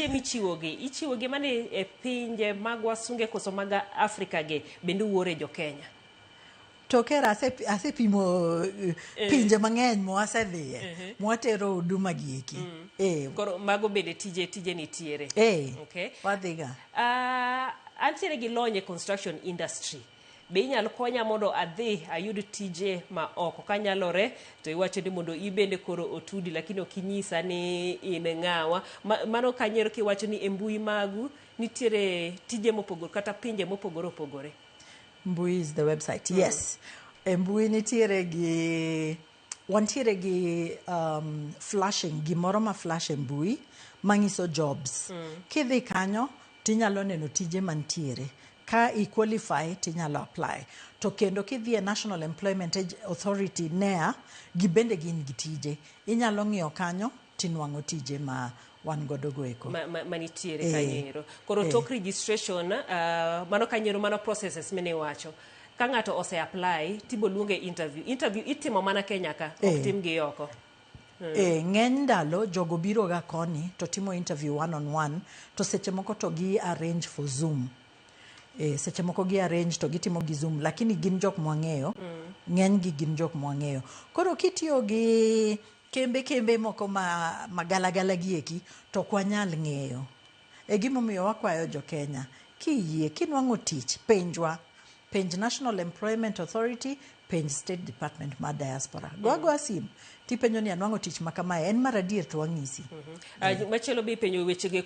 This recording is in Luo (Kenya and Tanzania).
tije ichiwogi mane e pinje mag wasunge koso mag Afrika ge bende uore jo Kenya. To kera asepimo pinje mang'eny mwasedhiye mwatero huduma gieki. Koro mago bende tije nitiere. Okay. Wadhiga. Antiere gi lony e construction industry. Be inyalo konya mondo adhi ayud tije ma oko kanyalore to iwacho ni mondo ibende koro otudi lakini okinyisa ni in ng'awa mano kanyero kiwacho ni embui magu nitiere tije mopogore kata pinje mopogore opogore. Mbui is the website. Yes. Mbui nitiere gi wantiere gi flashing gimoro ma flash mbui mangiso jobs. Kidhi kanyo tinyalo neno tije mantiere. Ka qualify tinyalo apply. To kendo kidhi e National Employment Authority NEA gibende gin gi tije. Inyalo ng'iyo kanyo tinwang'o tije ma wan godo goeko. Manitiere kanyero. Koro tok registration mano kanyero mano processes mene wacho. Ka ng'ato ose apply tibo luonge interview. Interview itimo mana Kenya ka ok tim gi oko. Ng'eny ndalo jogo biro ga koni to timo interview one on one to seche moko to gi arrange for Zoom. Seche moko gi arrange to gitimo gi Zoom lakini gin jok mwang'eyo ng'eny gi gin jok mwang'eyo. Koro kitiyo gi kembe moko magalagala gieki to kwanyal ng'eyo. Gimomiyo wakwayo jo Kenya kiyie kinwang'o tich penjwa. Penj National Employment Authority, penj State Department ma Diaspora. Go sim tipenjo ni anwang'o tich ma kamae en mar adier to wang'isi. Machielo be penjo wechege